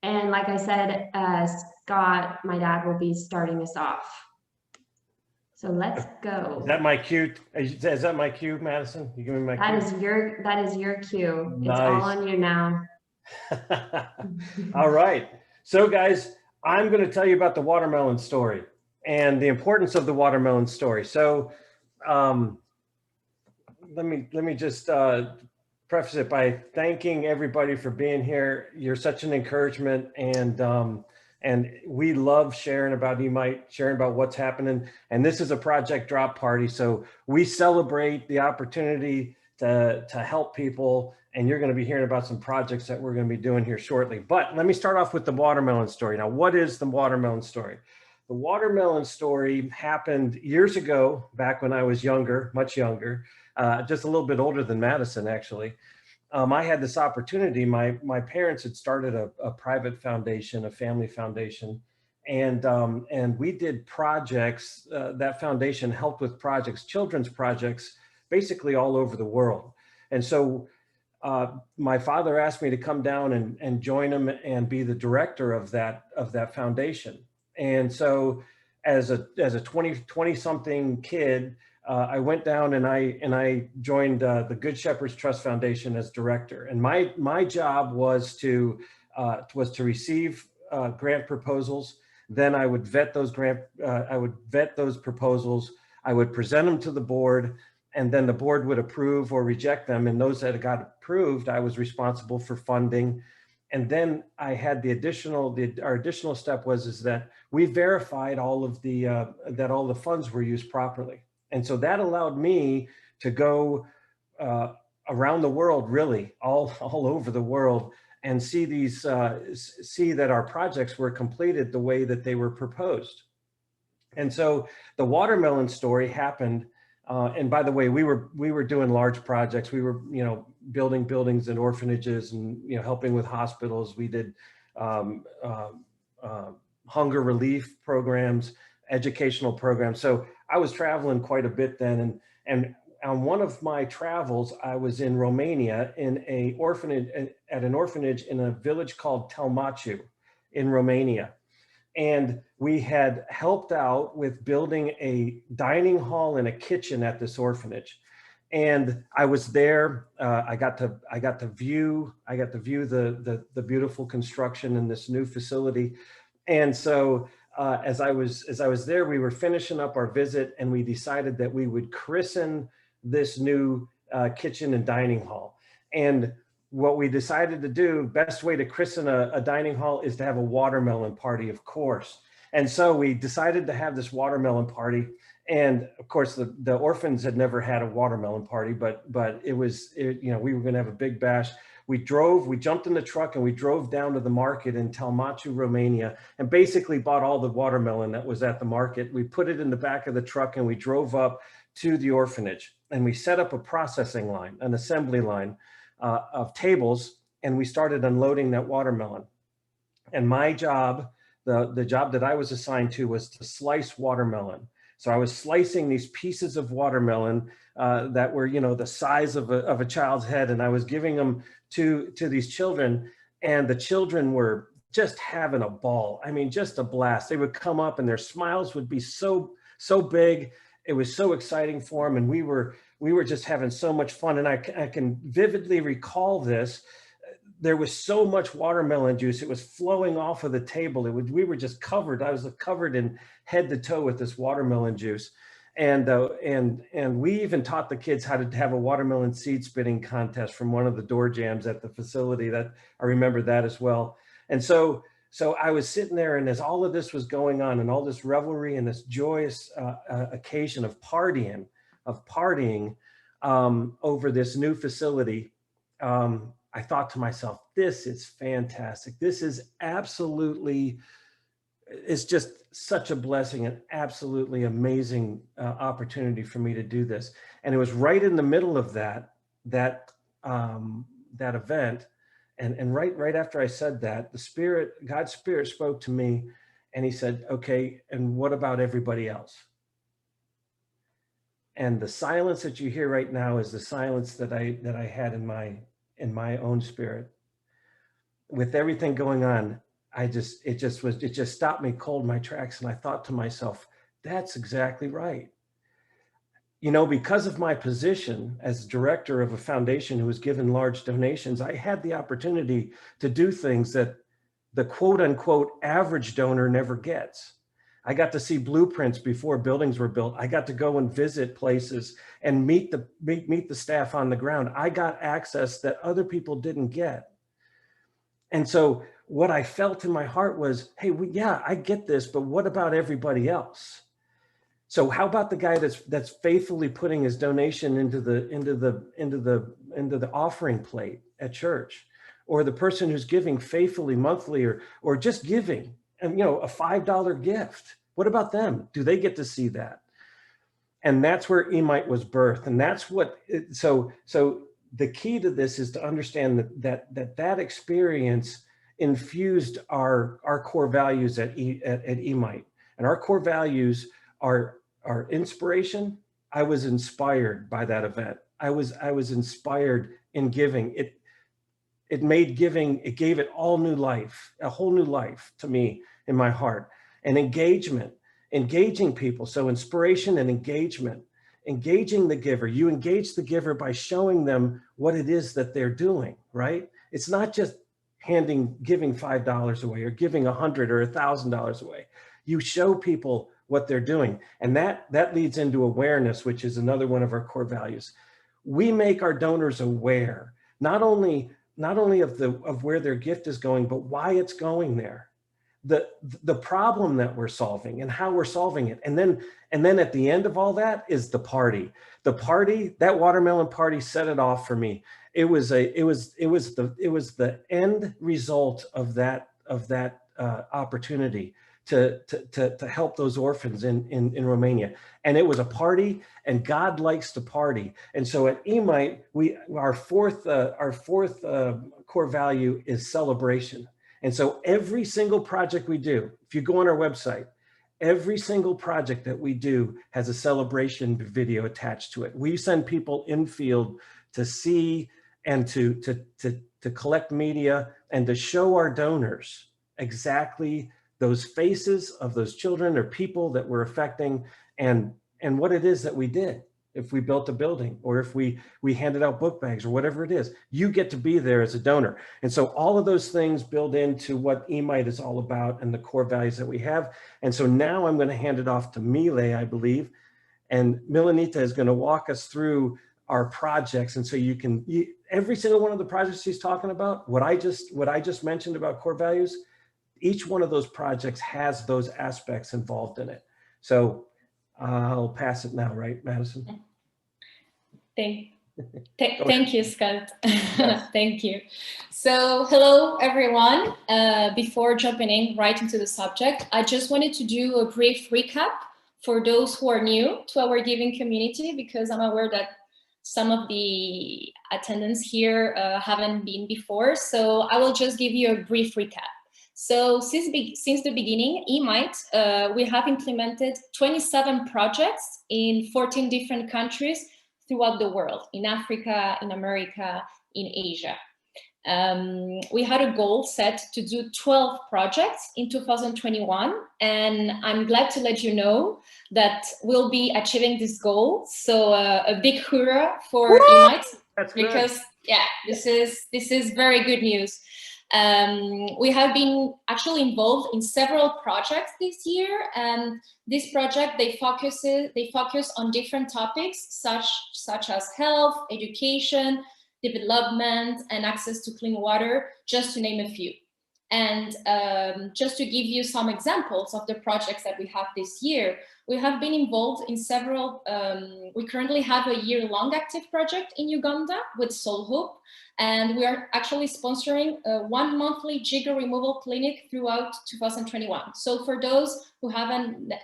And like I said, Scott, my dad, will be starting us off. So let's go. Is that my cue? Is that my cue, Madison? You give me my cue? That is your cue. Nice. It's all on you now. All right. So guys, I'm going to tell you about the watermelon story and the importance of the watermelon story. So let me just preface it by thanking everybody for being here. You're such an encouragement, and we love sharing about what's happening. And this is a Project Drop party, so we celebrate the opportunity to help people. And you're going to be hearing about some projects that we're going to be doing here shortly. But let me start off with the watermelon story. Now, what is the watermelon story? The watermelon story happened years ago, back when I was younger, much younger, just a little bit older than Madison, actually. I had this opportunity. My parents had started a private foundation, a family foundation, and we did projects. That foundation helped with projects, children's projects, basically all over the world. And so my father asked me to come down and join him and be the director of that foundation. And so as a 20 something kid, I went down and I joined the Good Shepherd's Trust Foundation as director. And my job was to receive grant proposals. Then I would vet those proposals. I would present them to the board, and then the board would approve or reject them. And those that got approved, I was responsible for funding. And then I had our additional step is that we verified that all the funds were used properly. And so that allowed me to go around the world, really all over the world, and see that our projects were completed the way that they were proposed. And so the watermelon story happened. And by the way, we were doing large projects. We were, building buildings and orphanages, and helping with hospitals. We did hunger relief programs, educational programs. So I was traveling quite a bit then. And on one of my travels, I was in Romania at an orphanage in a village called Telmaciu in Romania. And we had helped out with building a dining hall and a kitchen at this orphanage. And I was there. I got to view the beautiful construction in this new facility. And so as I was there, we were finishing up our visit, and we decided that we would christen this new kitchen and dining hall. And what we decided to do, best way to christen a dining hall is to have a watermelon party, of course. And so we decided to have this watermelon party. And of course, the orphans had never had a watermelon party, but we were going to have a big bash. We jumped in the truck and we drove down to the market in Telmaciu, Romania, and basically bought all the watermelon that was at the market. We put it in the back of the truck and we drove up to the orphanage, and we set up a processing line, an assembly line of tables, and we started unloading that watermelon. And my job, the job that I was assigned to, was to slice watermelon. So I was slicing these pieces of watermelon that were, the size of a child's head, and I was giving them to these children, and the children were just having a ball. I mean, just a blast. They would come up and their smiles would be so big. It was so exciting for them, and we were just having so much fun. And I can vividly recall this. There was so much watermelon juice. It was flowing off of the table. We were just covered. I was covered in head to toe with this watermelon juice. And we even taught the kids how to have a watermelon seed spitting contest from one of the door jams at the facility. That I remember that as well. And so I was sitting there, and as all of this was going on, and all this revelry and this joyous occasion of partying over this new facility, I thought to myself, this is fantastic. This is absolutely, it's just such a blessing, an absolutely amazing opportunity for me to do this. And it was right in the middle of that event. And right after I said that, God's Spirit spoke to me, and he said, okay, and what about everybody else? And the silence that you hear right now is the silence that I had in my own spirit. With everything going on, it just stopped me cold in my tracks. And I thought to myself, that's exactly right. You know, because of my position as director of a foundation who was given large donations, I had the opportunity to do things that the quote unquote average donor never gets. I got to see blueprints before buildings were built. I got to go and visit places and meet the staff on the ground. I got access that other people didn't get. And so what I felt in my heart was, hey, yeah, I get this, but what about everybody else? So how about the guy that's faithfully putting his donation into the offering plate at church, or the person who's giving faithfully monthly, or just giving, and you know, a $5 gift? What about them? Do they get to see that? And that's where eMight was birthed, and that's what. So the key to this is to understand that experience infused our core values at eMight, and our core values are inspiration. I was inspired by that event. I was inspired in giving. It made giving, it gave it all new life, a whole new life to me in my heart. And engaging people. So inspiration and engagement, engaging the giver. You engage the giver by showing them what it is that they're doing, right? It's not just giving $5 away or giving $100 or $1,000 away. You show people what they're doing. And that leads into awareness, which is another one of our core values. We make our donors aware, not only of where their gift is going, but why it's going there, the problem that we're solving and how we're solving it. And then at the end of all that is the party. That watermelon party set it off for me. It was the end result of that opportunity to help those orphans in Romania. And it was a party, and God likes to party. And so at eMight, our fourth core value is celebration. And so every single project we do, if you go on our website, every single project that we do has a celebration video attached to it. We send people in field to see and to collect media and to show our donors exactly those faces of those children or people that we're affecting, and what it is that we did. If we built a building, or if we handed out book bags, or whatever it is, you get to be there as a donor. And so all of those things build into what eMight is all about and the core values that we have. And so now I'm going to hand it off to Mile, I believe, and Milanita is going to walk us through our projects. And so every single one of the projects she's talking about, what I just mentioned about core values, each one of those projects has those aspects involved in it. So I'll pass it now, right, Madison? Thank you, Scott. Yes. Thank you. So hello, everyone. Before jumping right into the subject, I just wanted to do a brief recap for those who are new to our giving community, because I'm aware that some of the attendants here haven't been before. So I will just give you a brief recap. So since the beginning, eMight, we have implemented 27 projects in 14 different countries throughout the world, in Africa, in America, in Asia. We had a goal set to do 12 projects in 2021, and I'm glad to let you know that we'll be achieving this goal. So a big hurrah for eMight, because yeah, this is very good news. We have been actually involved in several projects this year, and this project, they focus on different topics such as health, education, development, and access to clean water, just to name a few. And just to give you some examples of the projects that we have this year, we have been involved in several, we currently have a year-long active project in Uganda with Soul Hope, and we are actually sponsoring a 1 monthly jigger removal clinic throughout 2021. So for those who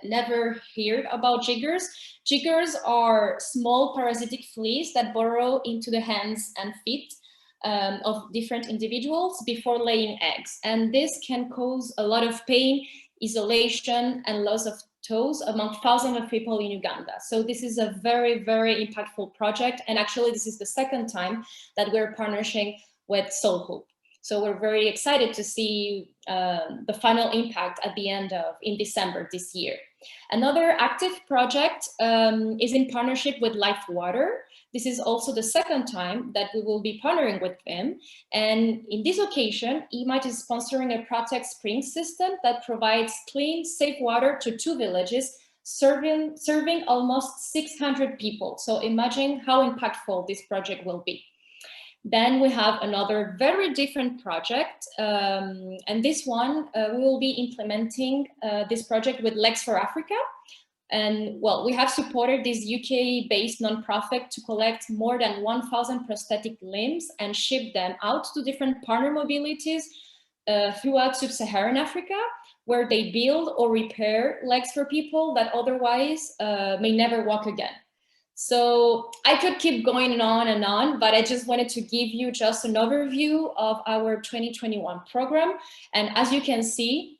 never heard about jiggers, jiggers are small parasitic fleas that burrow into the hands and feet of different individuals before laying eggs. And this can cause a lot of pain, isolation, and loss of toes among thousands of people in Uganda. So this is a very, very impactful project. And actually, this is the second time that we're partnering with Soul Hope. So we're very excited to see the final impact at the end of, in December this year. Another active project is in partnership with Life Water. This is also the second time that we will be partnering with them. And in this occasion, EMIT is sponsoring a Protect Spring system that provides clean, safe water to 2 villages, serving almost 600 people. So imagine how impactful this project will be. Then we have another very different project, and this one we will be implementing this project with Legs for Africa. And well, we have supported this UK-based nonprofit to collect more than 1,000 prosthetic limbs and ship them out to different partner mobilities throughout sub-Saharan Africa, where they build or repair legs for people that otherwise may never walk again. So I could keep going on, but I just wanted to give you just an overview of our 2021 program. And as you can see,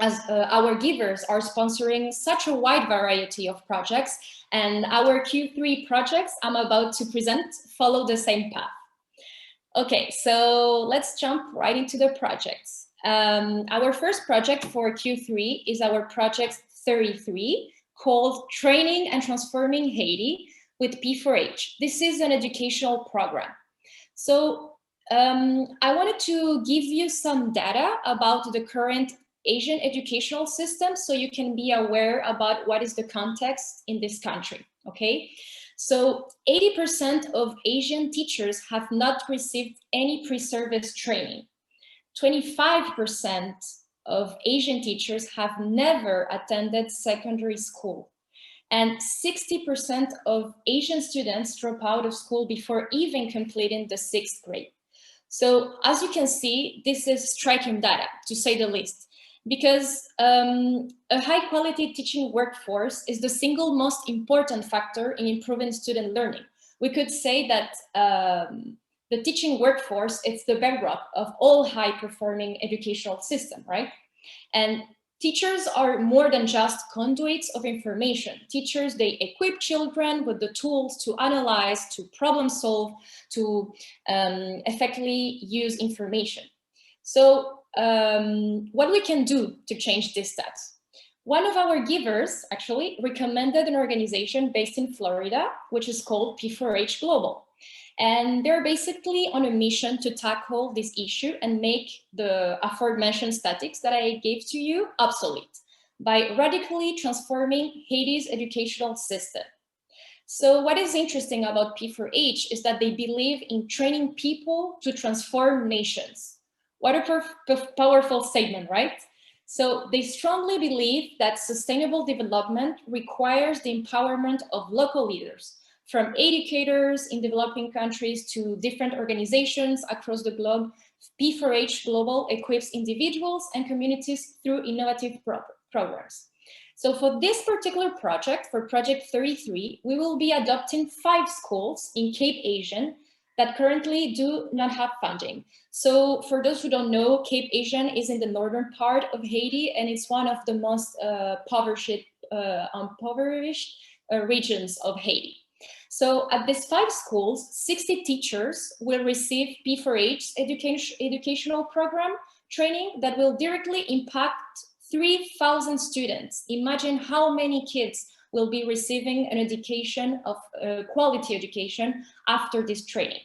as our givers are sponsoring such a wide variety of projects, and our Q3 projects I'm about to present follow the same path. Okay, so let's jump right into the projects. Our first project for Q3 is our project 33, called Training and Transforming Haiti with P4H. This is an educational program. So I wanted to give you some data about the current Asian educational system so you can be aware about what is the context in this country, okay? So 80% of Asian teachers have not received any pre-service training. 25% of Asian teachers have never attended secondary school. And 60% of Asian students drop out of school before even completing the 6th grade. So as you can see, this is striking data, to say the least, because a high quality teaching workforce is the single most important factor in improving student learning. We could say that the teaching workforce is the bedrock of all high-performing educational system, right? And teachers are more than just conduits of information. Teachers, they equip children with the tools to analyze, to problem solve, to effectively use information. So what we can do to change this stats? One of our givers actually recommended an organization based in Florida, which is called P4H Global. And they're basically on a mission to tackle this issue and make the aforementioned statistics that I gave to you obsolete by radically transforming Haiti's educational system. So what is interesting about P4H is that they believe in training people to transform nations. What a powerful statement, right? So they strongly believe that sustainable development requires the empowerment of local leaders, from educators in developing countries to different organizations across the globe. P4H Global equips individuals and communities through innovative programs. So for this particular project, for Project 33, we will be adopting 5 schools in Cape Asian that currently do not have funding. So for those who don't know, Cape Asian is in the northern part of Haiti, and it's one of the most impoverished regions of Haiti. So at these 5 schools, 60 teachers will receive P4H educational program training that will directly impact 3,000 students. Imagine how many kids will be receiving an education of quality education after this training.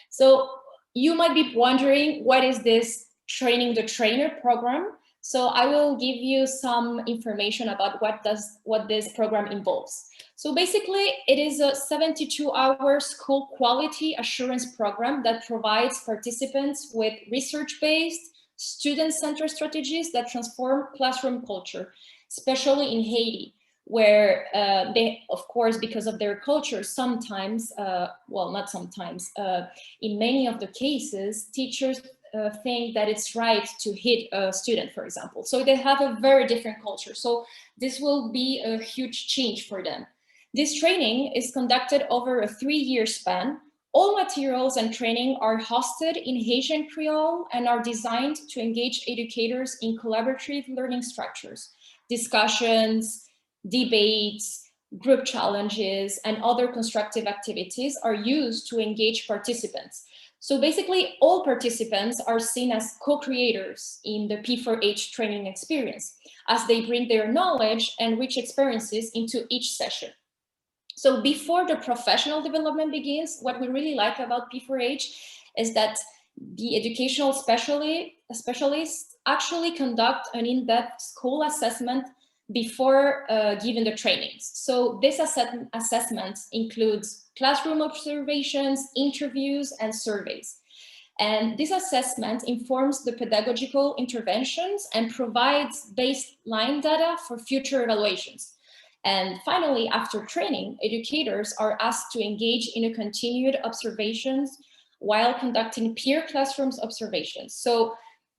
So you might be wondering, what is this Training the Trainer program? So I will give you some information about what this program involves. So basically, it is a 72-hour school quality assurance program that provides participants with research-based, student-centered strategies that transform classroom culture, especially in Haiti, where they, of course, because of their culture, sometimes, well, not sometimes, in many of the cases, teachers think that it's right to hit a student, for example. So they have a very different culture. So this will be a huge change for them. This training is conducted over a 3-year span. All materials and training are hosted in Haitian Creole and are designed to engage educators in collaborative learning structures, discussions, debates, group challenges, and other constructive activities are used to engage participants. So basically, all participants are seen as co-creators in the P4H training experience, as they bring their knowledge and rich experiences into each session. So before the professional development begins, what we really like about P4H is that the educational specialists actually conduct an in-depth school assessment before giving the trainings. So this assessment includes classroom observations, interviews, and surveys. And this assessment informs the pedagogical interventions and provides baseline data for future evaluations. And finally, after training, educators are asked to engage in a continued observations while conducting peer classrooms observations. So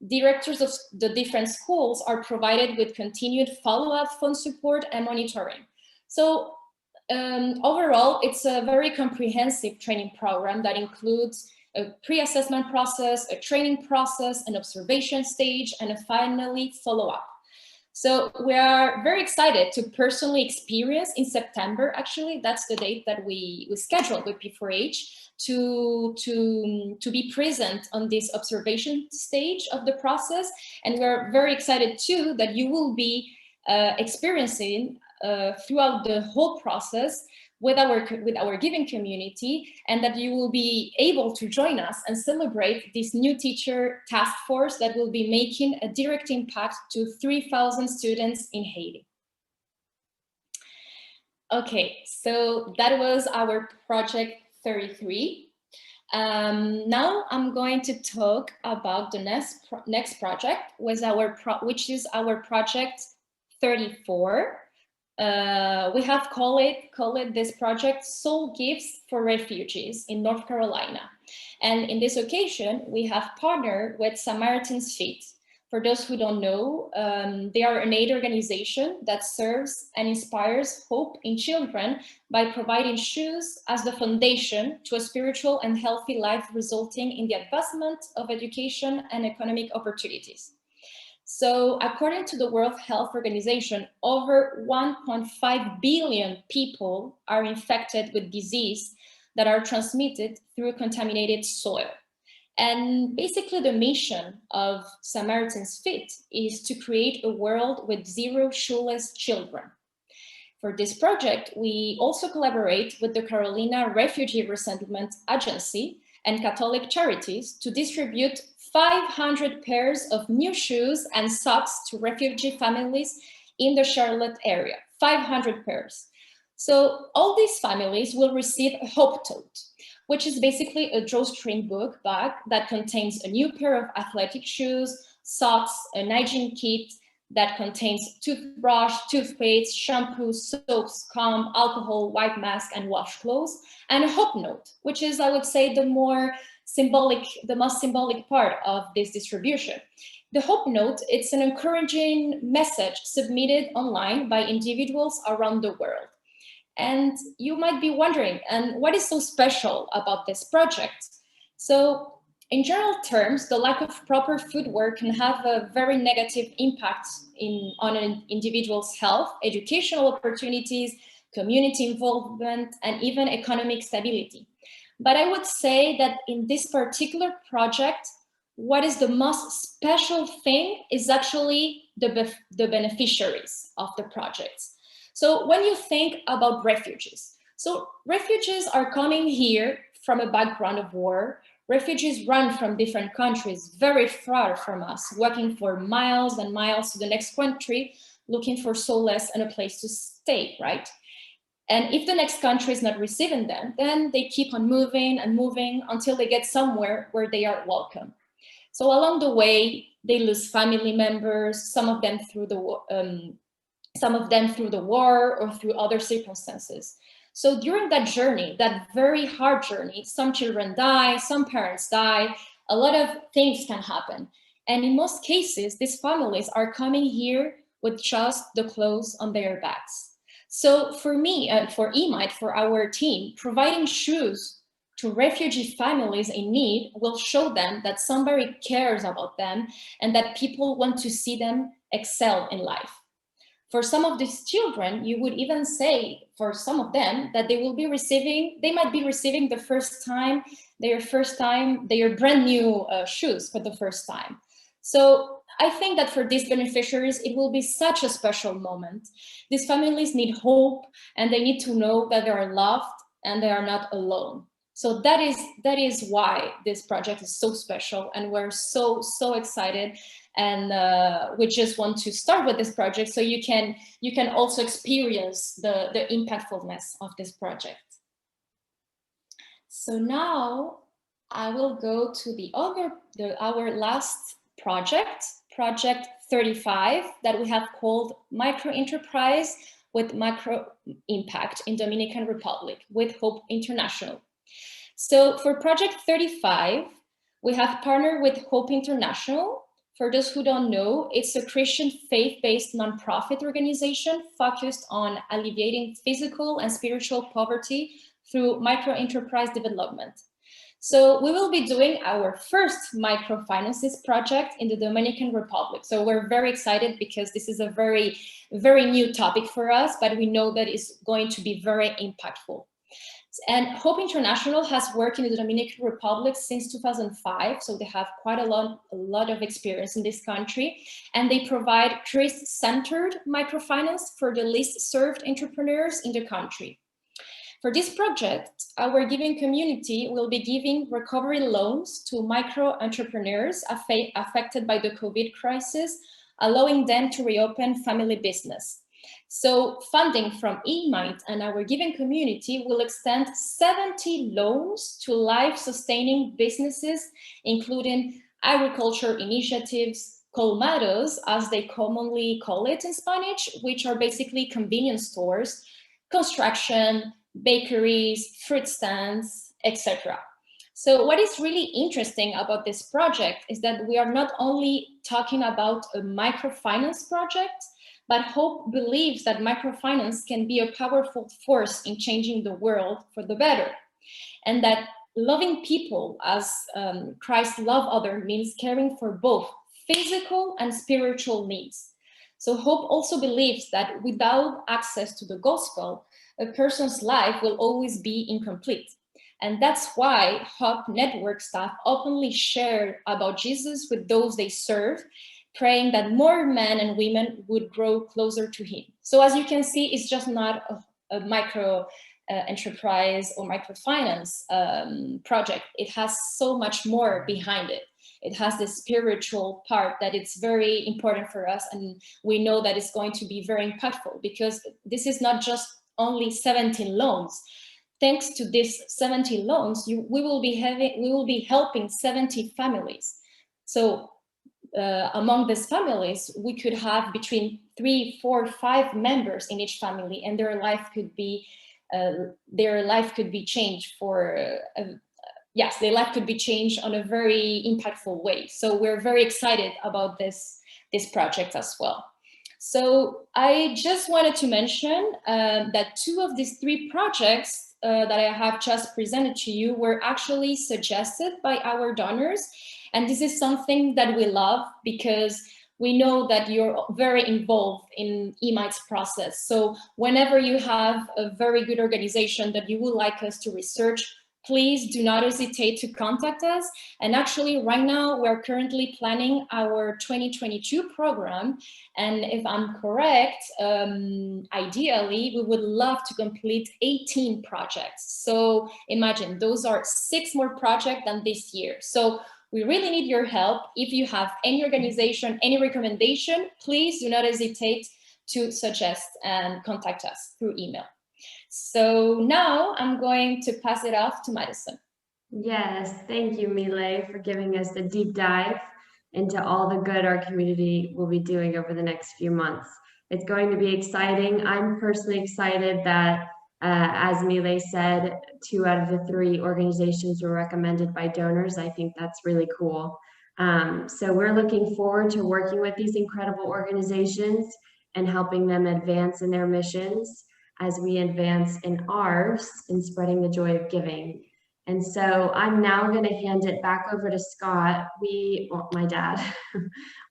directors of the different schools are provided with continued follow-up, phone support, and monitoring. So overall, it's a very comprehensive training program that includes a pre-assessment process, a training process, an observation stage, and finally follow-up. So we are very excited to personally experience in September, actually, that's the date that we scheduled with P4H, to be present on this observation stage of the process. And we're very excited too that you will be experiencing throughout the whole process with our giving community, and that you will be able to join us and celebrate this new teacher task force that will be making a direct impact to 3,000 students in Haiti. Okay, so that was our project 33. Now I'm going to talk about the next project, which is our project 34. We have called this project Soul Gifts for Refugees in North Carolina. And in this occasion, we have partnered with Samaritans Feet. For those who don't know, they are an aid organization that serves and inspires hope in children by providing shoes as the foundation to a spiritual and healthy life, resulting in the advancement of education and economic opportunities. So according to the World Health Organization, over 1.5 billion people are infected with disease that are transmitted through contaminated soil. And basically the mission of Samaritans Feet is to create a world with zero shoeless children. For this project, we also collaborate with the Carolina Refugee Resettlement Agency and Catholic Charities to distribute 500 pairs of new shoes and socks to refugee families in the Charlotte area, 500 pairs. So all these families will receive a Hope Tote, which is basically a drawstring book bag that contains a new pair of athletic shoes, socks, an hygiene kit that contains toothbrush, toothpaste, shampoo, soaps, comb, alcohol, white mask, and wash clothes, and a Hope Note, which is, I would say, the most symbolic part of this distribution. The Hope Note, it's an encouraging message submitted online by individuals around the world. And you might be wondering, and what is so special about this project? So in general terms, the lack of proper footwear can have a very negative impact on an individual's health, educational opportunities, community involvement, and even economic stability. But I would say that in this particular project, what is the most special thing is actually the beneficiaries of the project. So when you think about refugees, so refugees are coming here from a background of war. Refugees run from different countries very far from us, walking for miles and miles to the next country, looking for solace and a place to stay, right? And if the next country is not receiving them, then they keep on moving and moving until they get somewhere where they are welcome. So along the way, they lose family members, some of them through the war or through other circumstances. So during that journey, that very hard journey, some children die, some parents die, a lot of things can happen. And in most cases, these families are coming here with just the clothes on their backs. So for me, for EMITE, for our team, providing shoes to refugee families in need will show them that somebody cares about them and that people want to see them excel in life. For some of these children, you would even say for some of them that they might be receiving their brand new shoes for the first time. So I think that for these beneficiaries, it will be such a special moment. These families need hope, and they need to know that they are loved and they are not alone. So that is why this project is so special, and we're so excited. And we just want to start with this project so you can also experience the impactfulness of this project. So now I will go to our last project 35, that we have called Micro Enterprise with Macro Impact in Dominican Republic with Hope International. So for project 35, we have partnered with Hope International. For those who don't know, it's a Christian faith-based nonprofit organization focused on alleviating physical and spiritual poverty through micro-enterprise development. So we will be doing our first microfinances project in the Dominican Republic. So we're very excited because this is a very, very new topic for us, but we know that it's going to be very impactful. And Hope International has worked in the Dominican Republic since 2005, so they have quite a lot of experience in this country, and they provide Christ-centered microfinance for the least served entrepreneurs in the country. For this project, our giving community will be giving recovery loans to micro entrepreneurs affected by the COVID crisis, allowing them to reopen family business. So funding from eMind and our giving community will extend 70 loans to life-sustaining businesses, including agriculture initiatives, colmados, as they commonly call it in Spanish, which are basically convenience stores, construction, bakeries, fruit stands, etc. So what is really interesting about this project is that we are not only talking about a microfinance project, but Hope believes that microfinance can be a powerful force in changing the world for the better. And that loving people as Christ loved others means caring for both physical and spiritual needs. So Hope also believes that without access to the gospel, a person's life will always be incomplete. And that's why Hope Network staff openly share about Jesus with those they serve, praying that more men and women would grow closer to him. So as you can see, it's just not a micro enterprise or microfinance project. It has so much more behind it. It has the spiritual part that it's very important for us, and we know that it's going to be very impactful because this is not just only 17 loans. Thanks to these 70 loans, we will be helping 70 families. So among these families, we could have between 3, 4, 5 members in each family, and their life could be changed for yes, their life could be changed on a very impactful way. So we're very excited about this project as well. So I just wanted to mention that 2 of these 3 projects that I have just presented to you were actually suggested by our donors. And this is something that we love because we know that you're very involved in eMind's process. So whenever you have a very good organization that you would like us to research, please do not hesitate to contact us. And actually right now we're currently planning our 2022 program. And if I'm correct, ideally we would love to complete 18 projects. So imagine those are 6 more projects than this year. So we really need your help. If you have any organization, any recommendation, please do not hesitate to suggest and contact us through email. So now I'm going to pass it off to Madison. Yes, thank you, Mile, for giving us the deep dive into all the good our community will be doing over the next few months. It's going to be exciting. I'm personally excited that, as Mile said, 2 out of the 3 organizations were recommended by donors. I think that's really cool. So we're looking forward to working with these incredible organizations and helping them advance in their missions as we advance in ours in spreading the joy of giving. And so I'm now going to hand it back over to Scott. Well, my dad,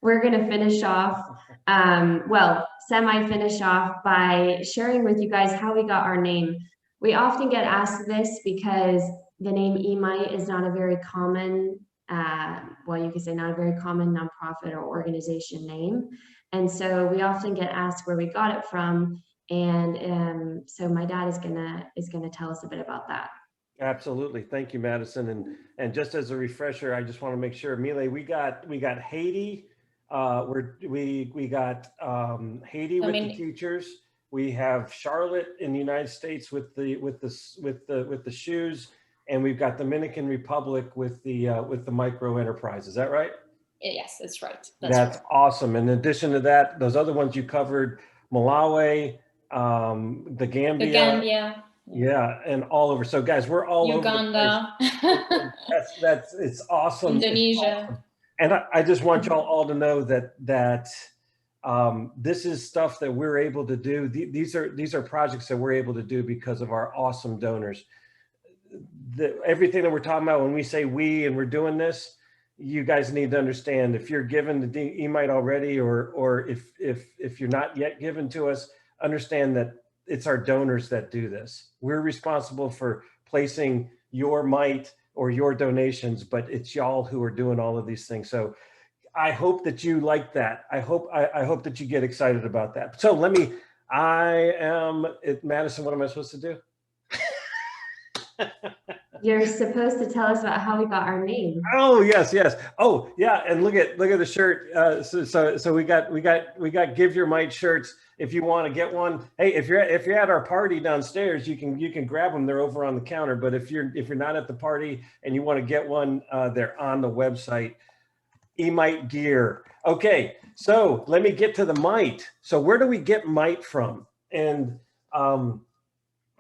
we're going to finish off Well, semi-finish off by sharing with you guys how we got our name. We often get asked this because the name EMI is not a very common, well, you could say not a very common nonprofit or organization name. And so we often get asked where we got it from. And so my dad is gonna tell us a bit about that. Absolutely. Thank you, Madison. And just as a refresher, I just want to make sure, Mile, we got Haiti. We got Haiti with the teachers. We have Charlotte in the United States with the shoes, and we've got Dominican Republic with the micro enterprise. Is that right? Yes, that's right. That's right. Awesome. In addition to that, those other ones you covered, Malawi, the Gambia. Yeah, and all over. So guys, we're all Uganda. Over the place. It's awesome. Indonesia. It's awesome. And I just want y'all all to know that this is stuff that we're able to do. These are projects that we're able to do because of our awesome donors. Everything that we're talking about when we say we and we're doing this, you guys need to understand, if you're given the EMITE already, or if you're not yet given to us, understand that it's our donors that do this. We're responsible for placing your mite or your donations, but it's y'all who are doing all of these things. So I hope that you like that. I hope that you get excited about that. So Madison, what am I supposed to do? You're supposed to tell us about how we got our name. Oh, yes. Oh, yeah. And look at the shirt. So we got Give Your Mite shirts. If you want to get one, hey, if you're at our party downstairs, you can grab them. They're over on the counter. But if you're not at the party and you want to get one, they're on the website. eMite gear. Okay, so let me get to the mite. So where do we get mite from? And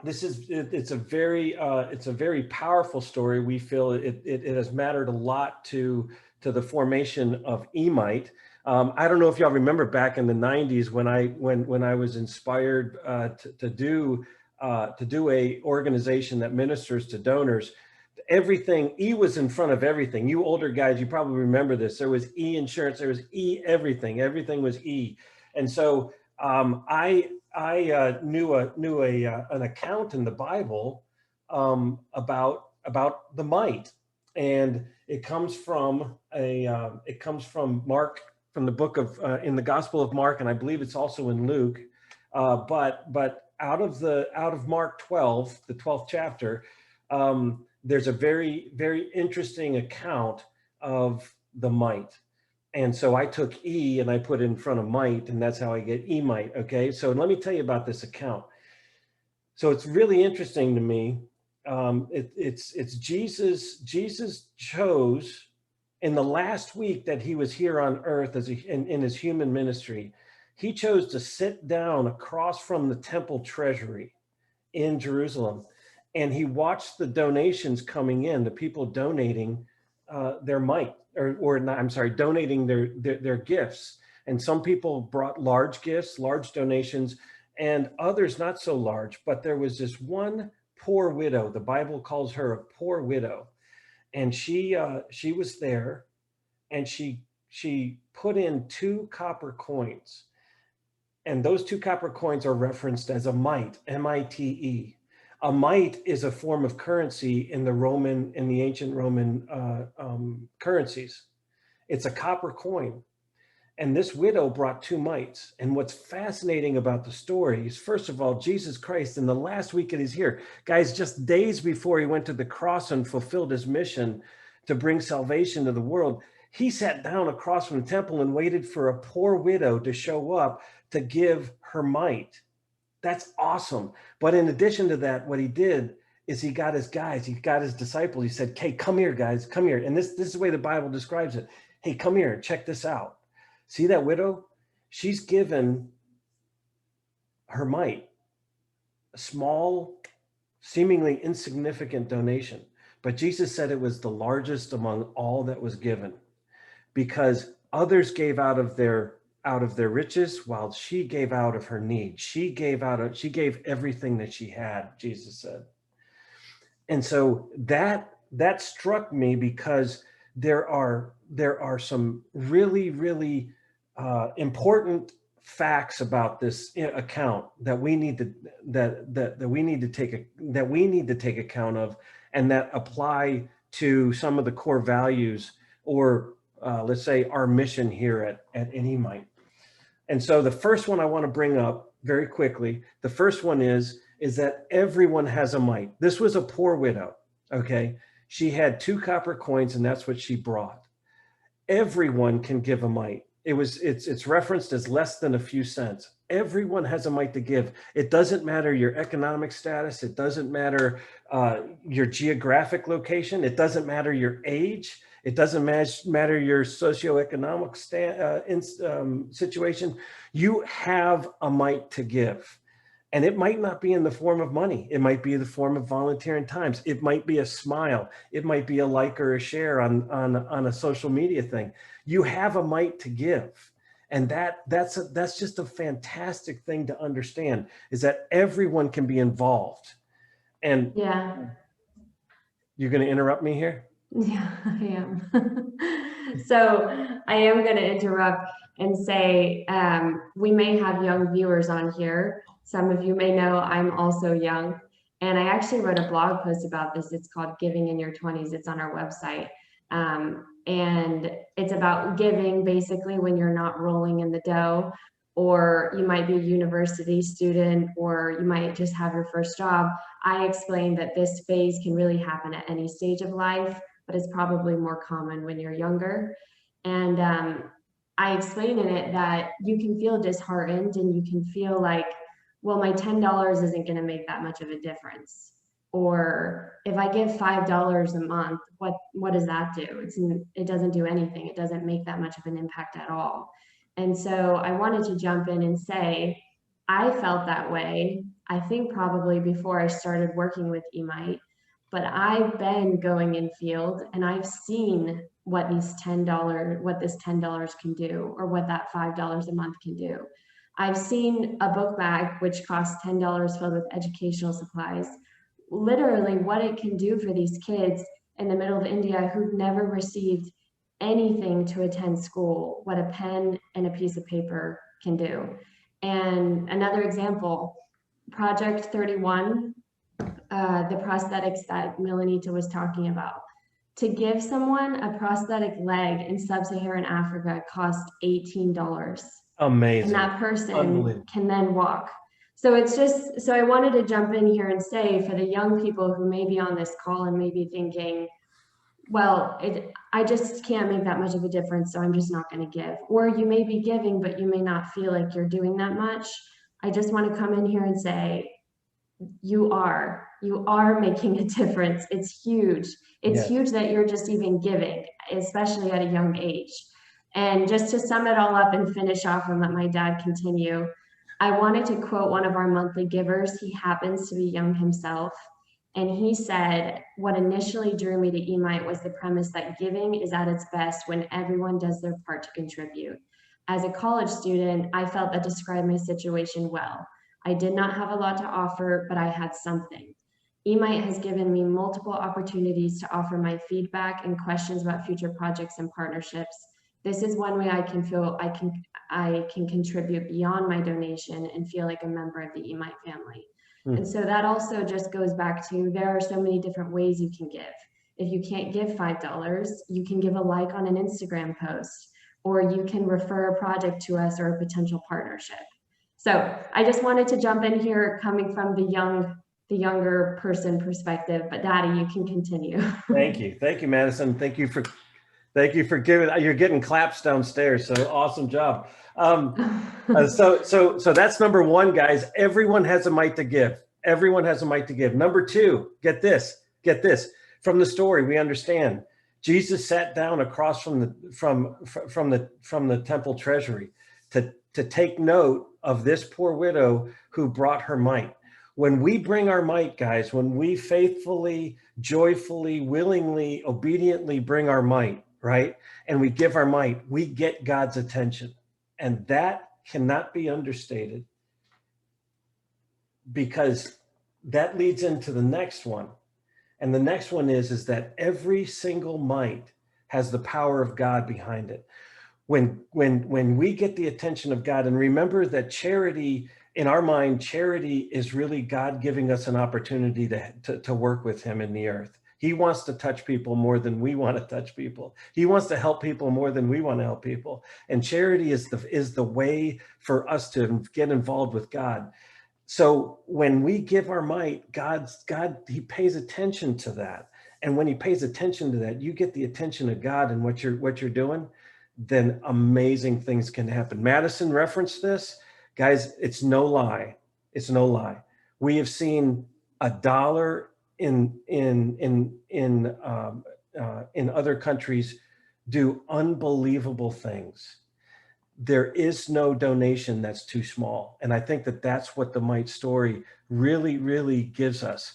it's a very powerful story. We feel it has mattered a lot to the formation of eMite. I don't know if y'all remember back in the 90s when I was inspired to do a organization that ministers to donors. Everything, E was in front of everything. You older guys, you probably remember this. There was E insurance, there was E everything. Everything was E. And so I knew an account in the Bible about the mite, and it comes from Mark, from the book of in the Gospel of Mark, and I believe it's also in Luke. But out of Mark 12, the 12th chapter, there's a very, very interesting account of the mite. And so I took E and I put it in front of mite, and that's how I get eMite. Okay, so let me tell you about this account. So it's really interesting to me. It's Jesus. Jesus chose in the last week that he was here on earth in his human ministry, he chose to sit down across from the temple treasury in Jerusalem, and he watched the donations coming in, the people donating their mite, donating their gifts. And some people brought large gifts, large donations, and others not so large. But there was this one poor widow. The Bible calls her a poor widow, and she was there, and she put in 2 copper coins, and those 2 copper coins are referenced as a mite, M-I-T-E. A mite is a form of currency in the ancient Roman currencies. It's a copper coin. And this widow brought 2 mites. And what's fascinating about the story is, first of all, Jesus Christ, in the last week that he's here, guys, just days before he went to the cross and fulfilled his mission to bring salvation to the world, he sat down across from the temple and waited for a poor widow to show up to give her mite. That's awesome. But in addition to that, what he did is he got his guys, he got his disciples. He said, "Hey, come here, guys, come here." And this is the way the Bible describes it. Hey, come here, check this out. See that widow? She's given her mite, a small, seemingly insignificant donation. But Jesus said it was the largest among all that was given, because others gave out of their riches, while she gave out of her need. She gave everything that she had, Jesus said. And so that struck me, because there are some really, really important facts about this account that we need to take account of, and that apply to some of the core values, or let's say our mission here at Anymight. And so the first one I want to bring up very quickly, the first one is that everyone has a mite. This was a poor widow, okay? She had 2 copper coins, and that's what she brought. Everyone can give a mite. It's referenced as less than a few cents. Everyone has a mite to give. It doesn't matter your economic status. It doesn't matter your geographic location. It doesn't matter your age. It doesn't matter your socioeconomic situation. You have a mite to give. And it might not be in the form of money. It might be in the form of volunteering times. It might be a smile. It might be a like or a share on a social media thing. You have a mite to give. And that's just a fantastic thing to understand, is that everyone can be involved. And yeah, you're going to interrupt me here? yeah, I am. So I am going to interrupt and say, we may have young viewers on here. Some of you may know I'm also young, and I actually wrote a blog post about this. It's called Giving in Your 20s. It's on our website. And it's about giving basically when you're not rolling in the dough, or you might be a university student, or you might just have your first job. I explained that this phase can really happen at any stage of life, but it's probably more common when you're younger. And I explain in it that you can feel disheartened, and you can feel like, well, my $10 isn't going to make that much of a difference. Or if I give $5 a month, what does that do? It doesn't do anything. It doesn't make that much of an impact at all. And so I wanted to jump in and say, I felt that way, I think probably before I started working with Emite, but I've been going in field, and I've seen what this $10 can do, or what that $5 a month can do. I've seen a book bag, which costs $10 filled with educational supplies, literally what it can do for these kids in the middle of India who've never received anything to attend school, what a pen and a piece of paper can do. And another example, Project 31, the prosthetics that Milanita was talking about. To give someone a prosthetic leg in sub-Saharan Africa costs $18. Amazing. And that person can then walk. So it's just, so I wanted to jump in here and say, for the young people who may be on this call and may be thinking, well, I just can't make that much of a difference, so I'm just not going to give. Or you may be giving, but you may not feel like you're doing that much. I just want to come in here and say, you are making a difference. It's huge. It's huge that you're just even giving, especially at a young age. And just to sum it all up and finish off and let my dad continue, I wanted to quote one of our monthly givers. He happens to be young himself. And he said, what initially drew me to Emite was the premise that giving is at its best when everyone does their part to contribute. As a college student, I felt that described my situation well. I did not have a lot to offer, but I had something. Emite has given me multiple opportunities to offer my feedback and questions about future projects and partnerships. This is one way I can feel I can contribute beyond my donation and feel like a member of the Emite family. And so that also just goes back to, there are so many different ways you can give. If you can't give $5, you can give a like on an Instagram post, or you can refer a project to us or a potential partnership. So I just wanted to jump in here coming from the younger person perspective, but Daddy, you can continue. Thank you, Madison. Thank you for giving. You're getting claps downstairs, so awesome job. So that's number one, guys. Everyone has a mite to give. Everyone has a mite to give. Number two, get this. From the story, we understand Jesus sat down across from the temple treasury to take note of this poor widow who brought her mite. When we bring our mite, guys, when we faithfully, joyfully, willingly, obediently bring our mite, right, and we give our mite, we get God's attention. And that cannot be understated, because that leads into the next one. And the next one is that every single mite has the power of God behind it. when we get the attention of God, and remember that charity, in our mind, charity is really God giving us an opportunity to work with him in the earth. He wants to touch people more than we want to touch people. He wants to help people more than we want to help people. And charity is the way for us to get involved with God. So when we give our might, God, he pays attention to that. And when he pays attention to that, you get the attention of God and what you're doing, then amazing things can happen. Madison referenced this. Guys, it's no lie. It's no lie. We have seen $1 in other countries do unbelievable things. There is no donation that's too small. And I think that that's what the Might story really, really gives us.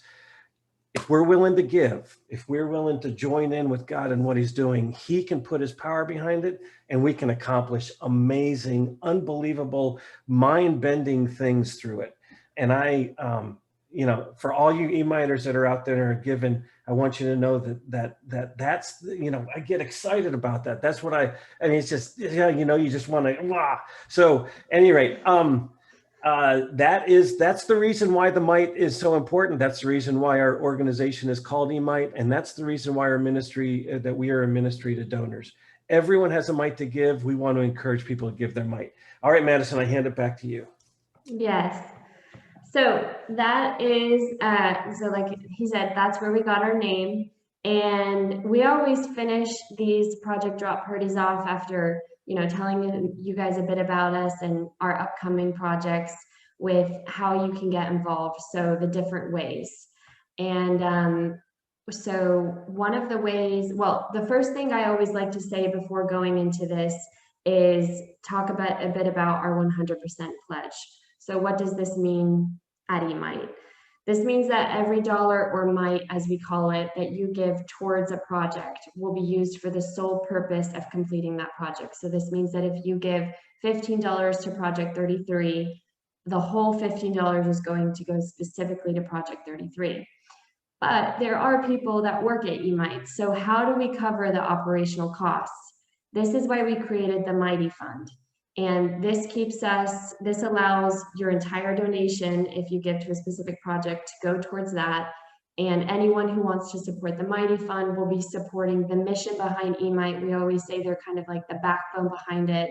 If we're willing to give, if we're willing to join in with God and what he's doing, he can put his power behind it, and we can accomplish amazing, unbelievable, mind-bending things through it. And I, for all you E-Miters that are out there and are giving, I want you to know that's, I get excited about that. That's what it's just, you just want to, wow. So at any rate, that's the reason why the Might is so important. That's the reason why our organization is called E-Might. And that's the reason why that we are a ministry to donors. Everyone has a might to give. We want to encourage people to give their might. All right, Madison, I hand it back to you. Yes. So that is, so like he said, that's where we got our name. And we always finish these project drop parties off after, telling you guys a bit about us and our upcoming projects with how you can get involved. So the different ways. And so one of the ways, well, the first thing I always like to say before going into this is talk about a bit about our 100% pledge. So what does this mean at E-Might? This means that every dollar or mite, as we call it, that you give towards a project will be used for the sole purpose of completing that project. So this means that if you give $15 to Project 33, the whole $15 is going to go specifically to Project 33. But there are people that work at E-Might. So how do we cover the operational costs? This is why we created the Mighty Fund. And this allows your entire donation, if you give to a specific project, to go towards that. And anyone who wants to support the Mighty Fund will be supporting the mission behind E-Might. We always say they're kind of like the backbone behind it.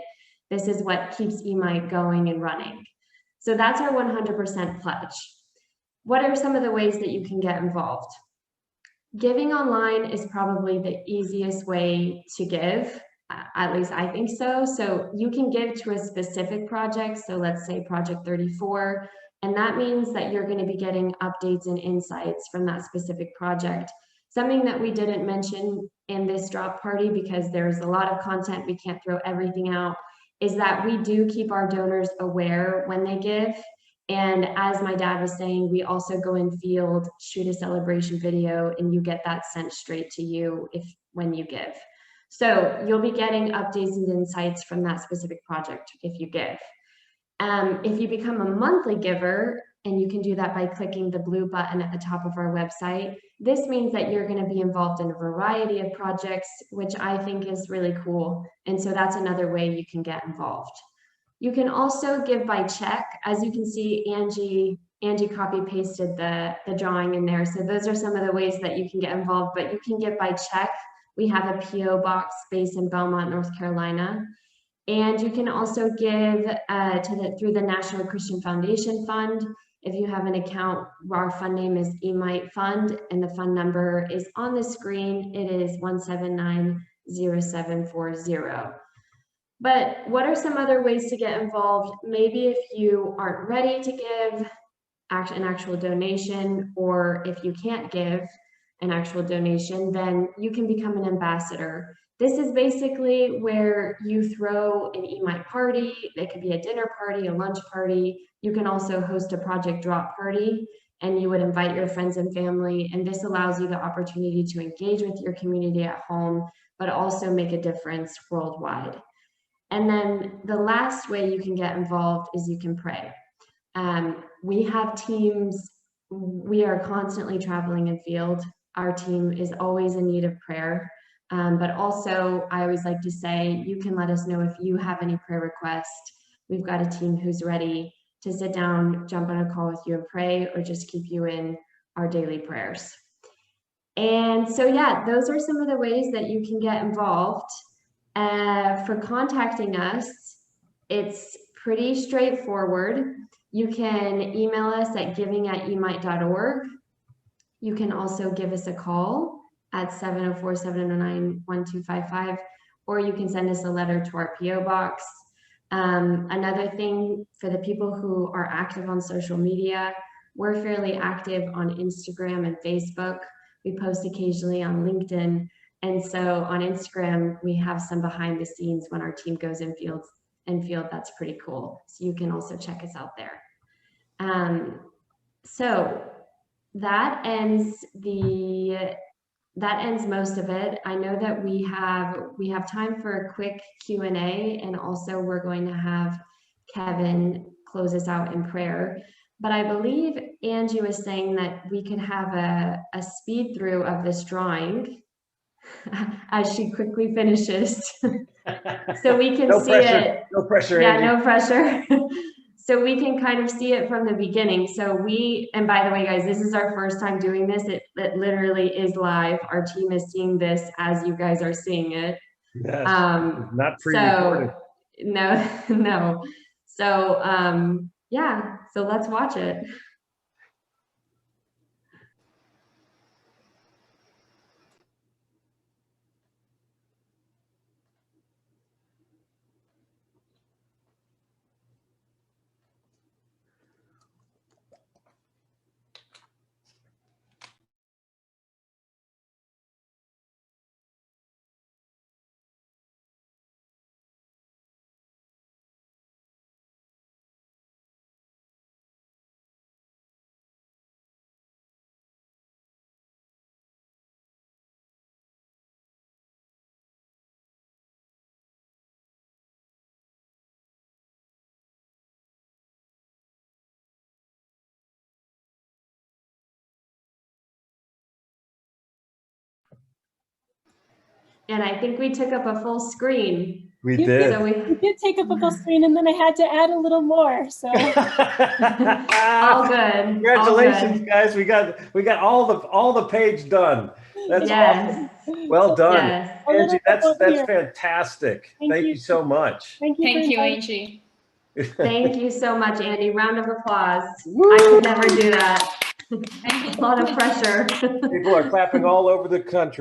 This is what keeps E-Might going and running. So that's our 100% pledge. What are some of the ways that you can get involved? Giving online is probably the easiest way to give. At least I think so. So you can give to a specific project. So let's say Project 34, and that means that you're going to be getting updates and insights from that specific project. Something that we didn't mention in this drop party, because there's a lot of content, we can't throw everything out, is that we do keep our donors aware when they give. And as my dad was saying, we also go in field, shoot a celebration video, and you get that sent straight to you when you give. So you'll be getting updates and insights from that specific project if you give. If you become a monthly giver, and you can do that by clicking the blue button at the top of our website, this means that you're going to be involved in a variety of projects, which I think is really cool. And so that's another way you can get involved. You can also give by check. As you can see, Angie copy pasted the drawing in there. So those are some of the ways that you can get involved, but you can give by check. We have a PO box based in Belmont, North Carolina. And you can also give through the National Christian Foundation Fund. If you have an account, our fund name is E-Might Fund, and the fund number is on the screen. It is 1790740. But what are some other ways to get involved? Maybe if you aren't ready to give an actual donation, or if you can't give an actual donation, then you can become an ambassador. This is basically where you throw an E-Might party. It could be a dinner party, a lunch party. You can also host a project drop party, and you would invite your friends and family. And this allows you the opportunity to engage with your community at home, but also make a difference worldwide. And then the last way you can get involved is you can pray. We have teams. We are constantly traveling in field. Our team is always in need of prayer. But also, I always like to say, you can let us know if you have any prayer requests. We've got a team who's ready to sit down, jump on a call with you and pray, or just keep you in our daily prayers. And so, yeah, those are some of the ways that you can get involved. For contacting us, it's pretty straightforward. You can email us at giving@emite.org. You can also give us a call at 704-709-1255, or you can send us a letter to our PO box. Another thing for the people who are active on social media, we're fairly active on Instagram and Facebook. We post occasionally on LinkedIn. And so on Instagram, we have some behind the scenes when our team goes in field. That's pretty cool. So you can also check us out there. So that ends most of it. I know that we have time for a quick Q&A, and also we're going to have Kevin close us out in prayer. But I believe Angie was saying that we could have a speed through of this drawing as she quickly finishes. So we can No see pressure, it. no pressure, Yeah, Angie. no pressure. So we can kind of see it from the beginning. So and by the way, guys, this is our first time doing this. It literally is live. Our team is seeing this as you guys are seeing it. Yes, not pre-recorded. So, no. So, yeah, so let's watch it. And I think we took up a full screen. We did. So we did take up a full screen, and then I had to add a little more. So all good. Congratulations, all good. guys! We got all the page done. That's yes. awesome. Well done, yes. Angie. That's fantastic. Thank you so much. Thank you, Angie. Thank you so much, Andy. Round of applause. Woo! I could never do that. A lot of pressure. People are clapping all over the country.